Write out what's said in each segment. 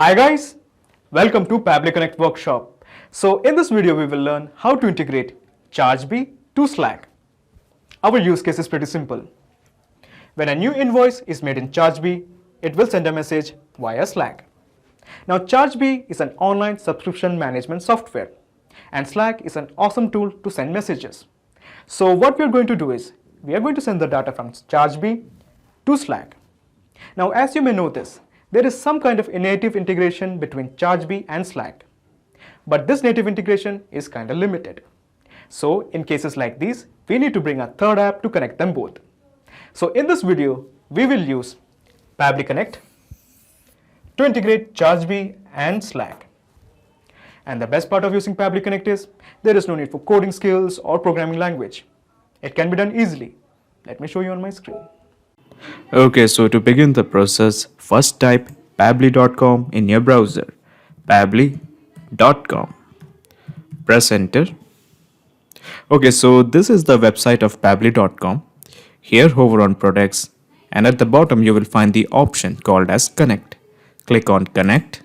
Hi guys, welcome to Pabbly Connect workshop. So in this video we will learn how to integrate ChargeBee to Slack. Our use case is pretty simple. When a new invoice is made in ChargeBee, it will send a message via Slack. Now ChargeBee is an online subscription management software and Slack is an awesome tool to send messages. So what we are going to do is we are going to send the data from ChargeBee to Slack. Now as you may notice, there is some kind of native integration between ChargeBee and Slack. But this native integration is kind of limited. So in cases like these, we need to bring a third app to connect them both. So in this video, we will use Pabbly Connect to integrate ChargeBee and Slack. And the best part of using Pabbly Connect is there is no need for coding skills or programming language. It can be done easily. Let me show you on my screen. Okay, so to begin the process, first type pabbly.com in your browser. Pabbly.com. Press enter. Okay, so this is the website of pabbly.com. Here hover on products and at the bottom you will find the option called as connect. Click on connect.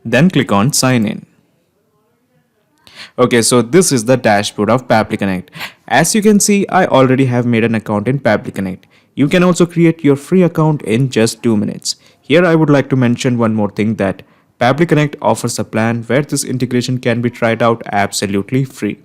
Then click on sign in. Okay, so this is the dashboard of Pabbly Connect. As you can see, I already have made an account in Pabbly Connect. You can also create your free account in just 2 minutes. Here I would like to mention one more thing, that Pabbly Connect offers a plan where this integration can be tried out absolutely free.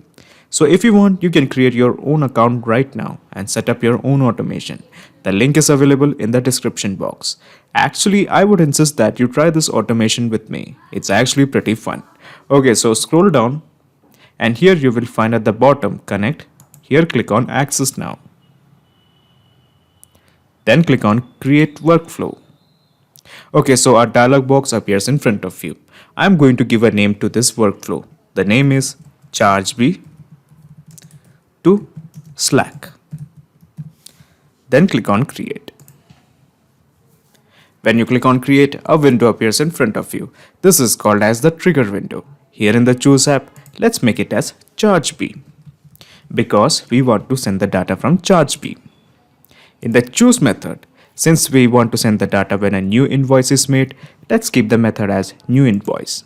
So if you want, you can create your own account right now and set up your own automation. The link is available in the description box. Actually, I would insist that you try this automation with me. It's actually pretty fun. Okay, so scroll down. And here you will find at the bottom connect. Here click on access now. Then click on create workflow. Okay, so a dialog box appears in front of you. I'm going to give a name to this workflow. The name is ChargeBee to Slack. Then click on create. When you click on create, a window appears in front of you. This is called as the trigger window. Here in the choose app, let's make it as ChargeBee because we want to send the data from ChargeBee. In the choose method, since we want to send the data when a new invoice is made, let's keep the method as new invoice.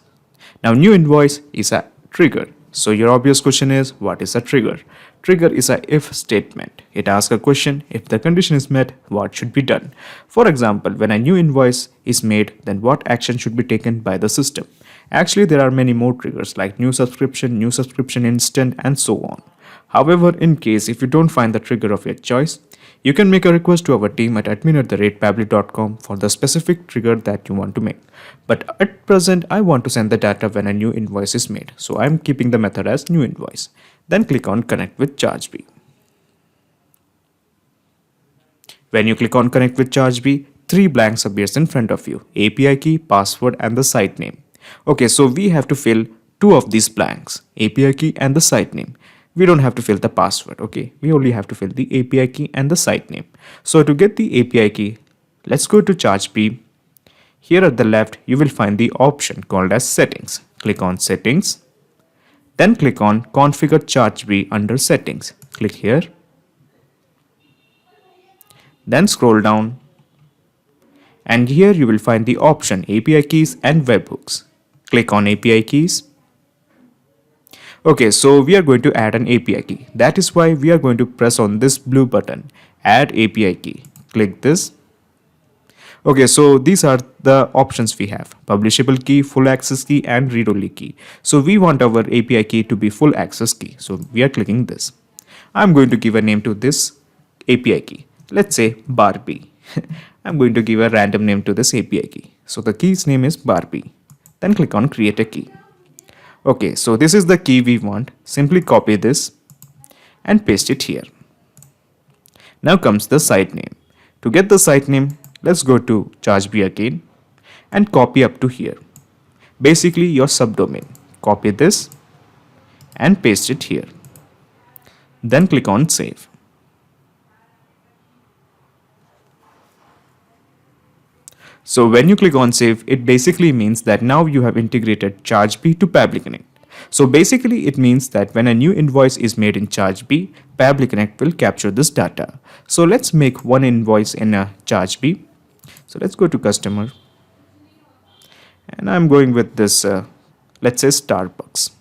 Now new invoice is a trigger. So your obvious question is, what is a trigger? Trigger is a if statement. It asks a question, if the condition is met, what should be done? For example, when a new invoice is made, then what action should be taken by the system? Actually, there are many more triggers like new subscription instant, and so on. However, in case if you don't find the trigger of your choice, you can make a request to our team at admin@pabbly.com for the specific trigger that you want to make. But at present, I want to send the data when a new invoice is made. So I'm keeping the method as new invoice. Then click on connect with ChargeBee. When you click on connect with ChargeBee, 3 blanks appears in front of you: API key, password, and the site name. Okay, so we have to fill 2 of these blanks, API key and the site name. We don't have to fill the password, okay? We only have to fill the API key and the site name. So to get the API key, let's go to ChargeBee. Here at the left, you will find the option called as settings. Click on settings. Then click on configure ChargeBee under settings. Click here. Then scroll down. And here you will find the option API keys and webhooks. Click on API keys. Okay, so we are going to add an API key. That is why we are going to press on this blue button, add API key. Click this. Okay, so these are the options we have: publishable key, full access key, and read-only key. So we want our API key to be full access key. So we are clicking this. I'm going to give a name to this API key. Let's say Barbie. I'm going to give a random name to this API key. So the key's name is Barbie. Then click on create a key. Okay, so this is the key we want. Simply copy this and paste it here. Now comes the site name. To get the site name, let's go to ChargeBee again and copy up to here. Basically your subdomain. Copy this and paste it here. Then click on save. So when you click on save, it basically means that now you have integrated ChargeBee to Pabbly Connect. So basically it means that when a new invoice is made in ChargeBee, Pabbly Connect will capture this data. So let's make one invoice in a ChargeBee. So let's go to customer, and I'm going with this, let's say Starbucks.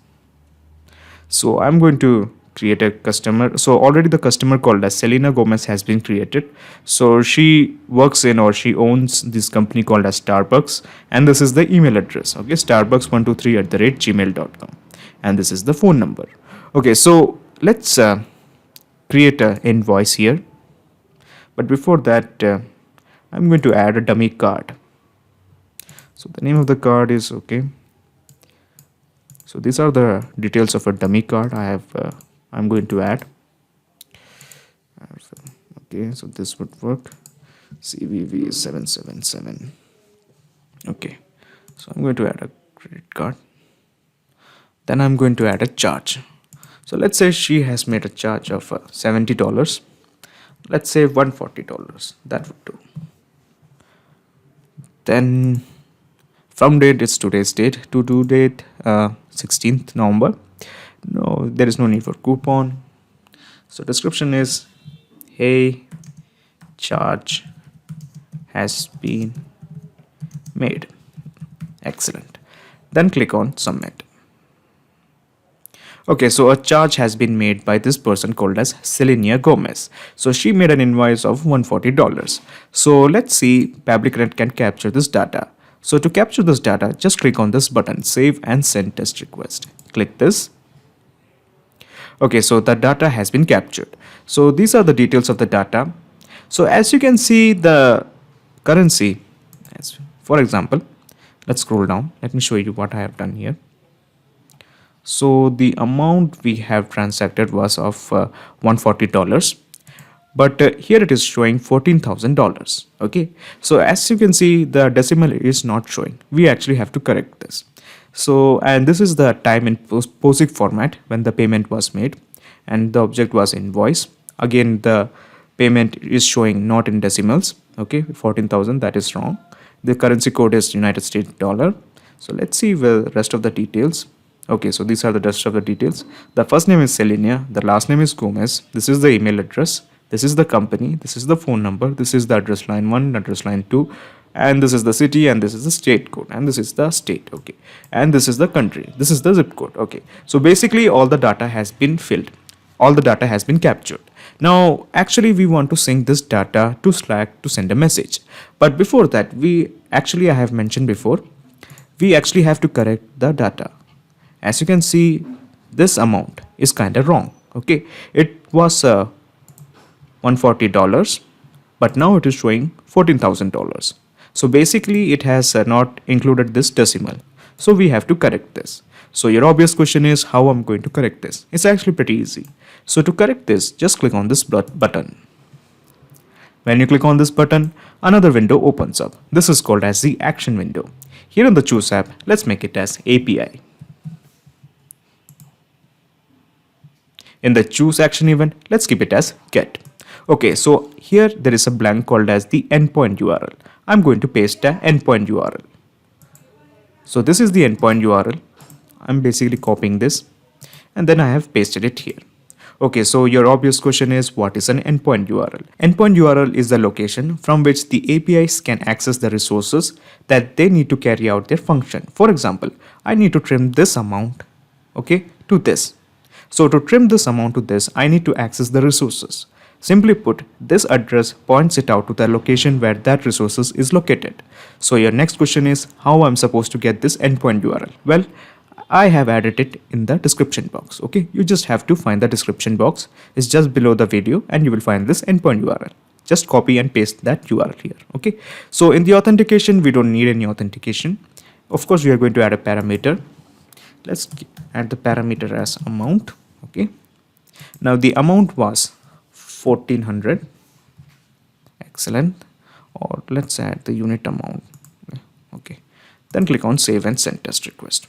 So I'm going to create a customer. So already the customer called as Selena Gomez has been created. So she works in, or she owns this company called as Starbucks, and this is the email address. Okay, starbucks123@gmail.com, and this is the phone number. Okay, so let's create an invoice here. But before that, I'm going to add a dummy card. So the name of the card is okay. So these are the details of a dummy card I'm going to add. Okay, so this would work. CVV 777. Okay, so I'm going to add a credit card. Then I'm going to add a charge. So let's say she has made a charge of $70. Let's say $140. That would do. Then from date, it's today's date. To due date, 16th November. No, there is no need for coupon. So description is, hey, charge has been made. Excellent. Then click on submit. Okay, so a charge has been made by this person called as Selena Gomez. So she made an invoice of $140. So let's see PabliConnect can capture this data. So to capture this data, just click on this button, save and send test request. Click this. Okay, so the data has been captured. So these are the details of the data. So as you can see, the currency, for example, let's scroll down. Let me show you what I have done here. So the amount we have transacted was of $140, but here it is showing $14,000. Okay, so as you can see, the decimal is not showing. We actually have to correct this. So, and this is the time in POSIX format when the payment was made, and the object was invoice. Again, the payment is showing not in decimals. Okay, 14,000, that is wrong. The currency code is United States dollar. So let's see the rest of the details. Okay, so these are the rest of the details. The first name is Selena, the last name is Gomez. This is the email address. This is the company. This is the phone number. This is the address line 1, address line 2, and this is the city, and this is the state code, and this is the state. Okay, and this is the country. This is the zip code. Okay, so basically all the data has been filled. All the data has been captured. Now, actually, we want to sync this data to Slack to send a message. But before that, I have mentioned before, we actually have to correct the data. As you can see, this amount is kind of wrong. Okay, it was $140, but now it is showing $14,000. So basically, it has not included this decimal. So we have to correct this. So your obvious question is how I'm going to correct this. It's actually pretty easy. So to correct this, just click on this button. When you click on this button, another window opens up. This is called as the action window. Here in the Choose app, let's make it as API. In the Choose action event, let's keep it as get. Okay, so here there is a blank called as the endpoint URL. I'm going to paste the endpoint URL. So this is the endpoint URL. I'm basically copying this, and then I have pasted it here. Okay, so your obvious question is, what is an endpoint URL? Endpoint URL is the location from which the APIs can access the resources that they need to carry out their function. For example, I need to trim this amount, okay, to this. So to trim this amount to this, I need to access the resources. Simply put, this address points it out to the location where that resources is located. So your next question is, how I'm supposed to get this endpoint URL? Well, I have added it in the description box. Okay, you just have to find the description box. It's just below the video, and you will find this endpoint URL. Just copy and paste that URL here. Okay, so in the authentication, we don't need any authentication. Of course, we are going to add a parameter. Let's add the parameter as amount. Okay, now the amount was 1400. Excellent. Or let's add the unit amount. Okay, then click on save and send test request.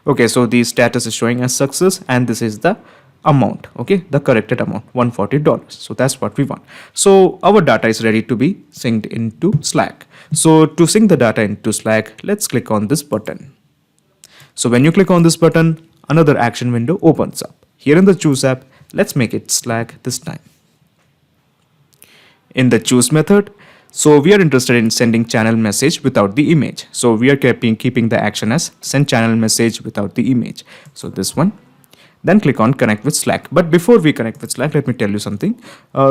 Okay, so the status is showing as success, and this is the amount. Okay, the corrected amount, $140. So that's what we want. So our data is ready to be synced into Slack. So to sync the data into Slack, let's click on this button. So when you click on this button, another action window opens up. Here in the Choose app, let's make it Slack this time. In the Choose method, So we are interested in sending channel message without the image. So we are keeping the action as send channel message without the image. So this one. Then click on connect with Slack. But before we connect with Slack, let me tell you something.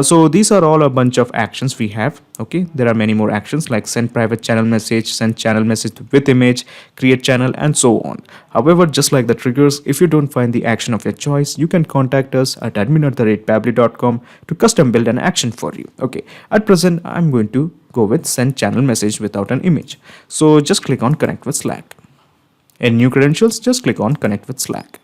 So these are all a bunch of actions we have. Okay, there are many more actions like send private channel message, send channel message with image, create channel, and so on. However, just like the triggers, if you don't find the action of your choice, you can contact us at admin@pabbly.com to custom build an action for you. Okay, at present, I'm going to go with send channel message without an image. So just click on connect with Slack. In new credentials, just click on connect with Slack.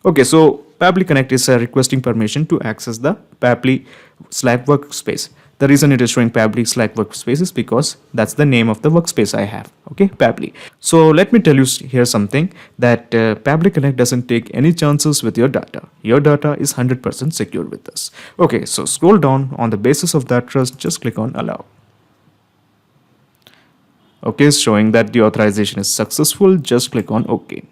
Okay, so Pabbly Connect is requesting permission to access the Pabbly Slack workspace. The reason it is showing Pabbly Slack workspace is because that's the name of the workspace I have. Okay, Pabbly. So let me tell you here something that Pabbly Connect doesn't take any chances with your data. Your data is 100% secure with us. Okay, so scroll down. On the basis of that trust, just click on allow. Okay, showing that the authorization is successful. Just click on OK.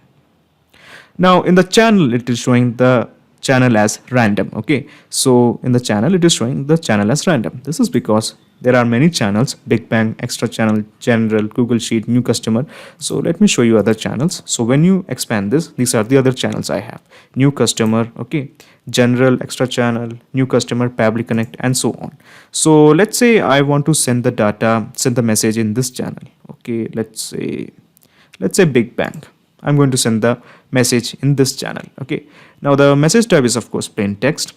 Now in the channel, it is showing the channel as random. Okay, so in the channel, it is showing the channel as random. This is because there are many channels: Big Bang, Extra Channel, General, Google Sheet, New Customer. So let me show you other channels. So when you expand this, these are the other channels I have: New Customer, okay, General, Extra Channel, New Customer, Pabbly Connect, and so on. So let's say I want to send the data, send the message in this channel. Okay, let's say Big Bang. I'm going to send the message in this channel. Okay, now the message type is of course plain text.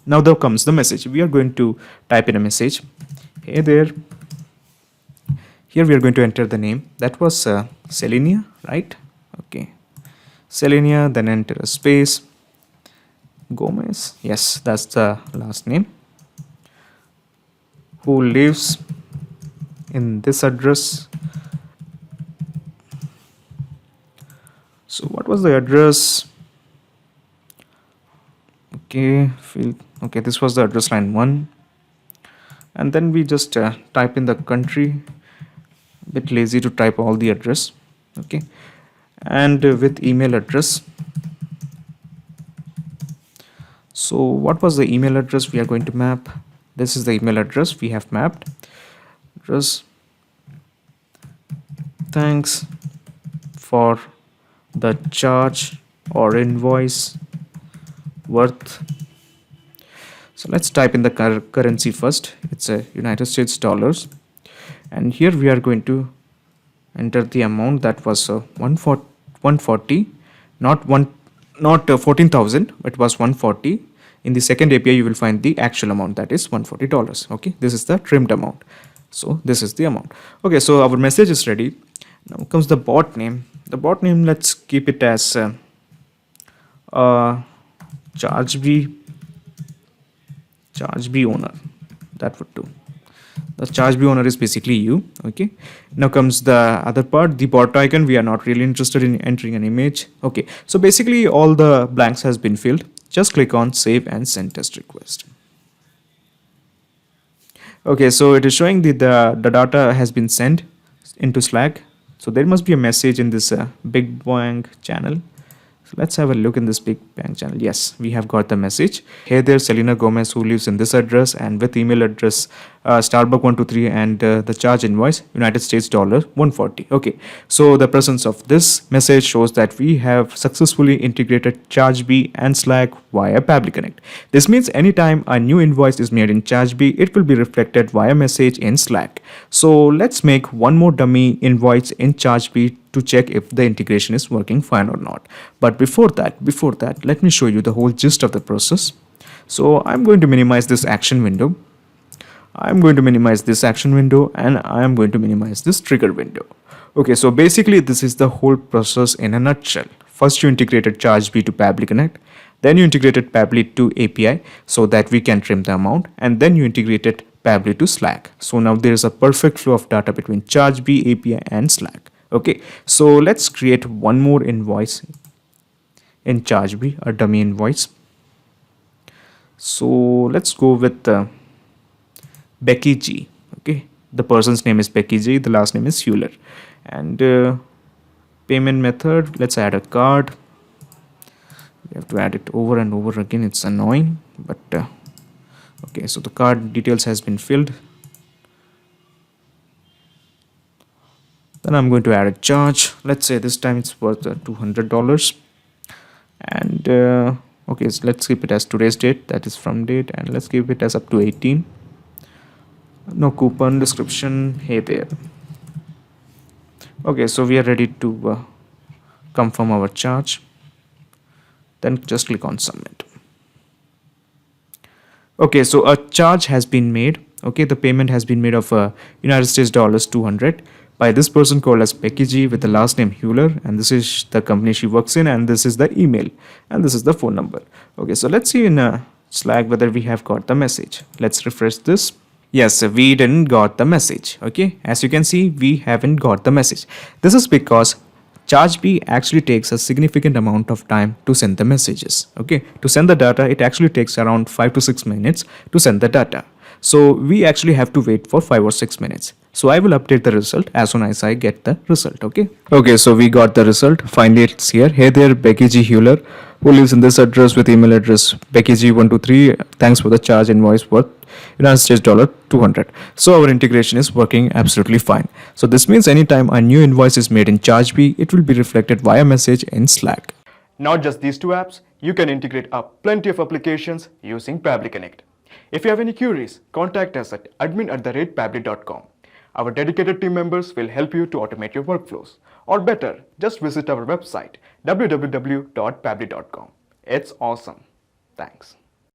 Now there comes the message. We are going to type in a message. Hey there. Here we are going to enter the name. That was Selenia, right? Okay, Selenia. Then enter a space. Gomez. Yes, that's the last name. Who lives in this address? So what was the address? Okay, okay, this was the address line 1. And then we just type in the country. A bit lazy to type all the address. Okay, and with email address. So what was the email address we are going to map? This is the email address we have mapped. Address. Thanks for the charge or invoice worth. So let's type in the currency first. It's a United States dollars, and here we are going to enter the amount that was 140, not 14,000, but it was 140. In the second API you will find the actual amount, that is $140. Okay, this is the trimmed amount. So this is the amount. Okay, so our message is ready. Now comes the bot name. The bot name, let's keep it as charge B owner. That would do. The charge B owner is basically you. Okay, now comes the other part, the bot icon. We are not really interested in entering an image. Okay, so basically all the blanks has been filled. Just click on save and send test request. Okay, so it is showing the data has been sent into Slack. So there must be a message in this Big Bang channel. So let's have a look in this Big Bang channel. Yes, we have got the message. Hey there, Selena Gomez, who lives in this address, and with email address Starbuck123, and the charge invoice United States dollar 140. Okay, so the presence of this message shows that we have successfully integrated ChargeBee and Slack via Pabbly Connect. This means anytime a new invoice is made in ChargeBee, it will be reflected via message in Slack. So let's make one more dummy invoice in ChargeBee to check if the integration is working fine or not. But before that, let me show you the whole gist of the process. So I'm going to minimize this action window. I'm going to minimize this action window, and I am going to minimize this trigger window. Okay, so basically this is the whole process in a nutshell. First you integrated ChargeBee to Pabbly Connect, then you integrated Pabbly to API so that we can trim the amount, and then you integrated Pabbly to Slack. So now there is a perfect flow of data between ChargeBee, API, and Slack. Okay, so let's create one more invoice in ChargeBee, a dummy invoice. So let's go with Becky G. Okay, the person's name is Becky G, the last name is Hewler, and payment method, let's add a card. We have to add it over and over again, it's annoying, but okay, so the card details has been filled. Then I'm going to add a charge. Let's say this time it's worth $200. And okay, so let's keep it as today's date, that is from date, and let's keep it as up to 18. No coupon description. Hey there. Okay, so we are ready to confirm our charge. Then just click on submit. Okay, so a charge has been made. Okay, the payment has been made of United States dollars 200 by this person called as Becky G with the last name Hewler, and this is the company she works in, and this is the email, and this is the phone number. Okay, so let's see in Slack whether we have got the message. Let's refresh this. Yes, we didn't got the message. Okay, as you can see, we haven't got the message. This is because ChargeBee actually takes a significant amount of time to send the messages. Okay, to send the data, it actually takes around 5 to 6 minutes to send the data. So we actually have to wait for 5 or 6 minutes. So I will update the result as soon as I get the result. Okay, so we got the result. Finally, it's here. Hey there, Becky G Hewler, who lives in this address with email address BeckyG123. Thanks for the charge invoice worth United States dollar 200. So our integration is working absolutely fine. So this means anytime a new invoice is made in ChargeBee, it will be reflected via message in Slack. Not just these two apps, you can integrate up plenty of applications using Pabbly Connect. If you have any queries, contact us at admin@pabbly.com. Our dedicated team members will help you to automate your workflows. Or better, just visit our website www.pabbly.com. It's awesome. Thanks.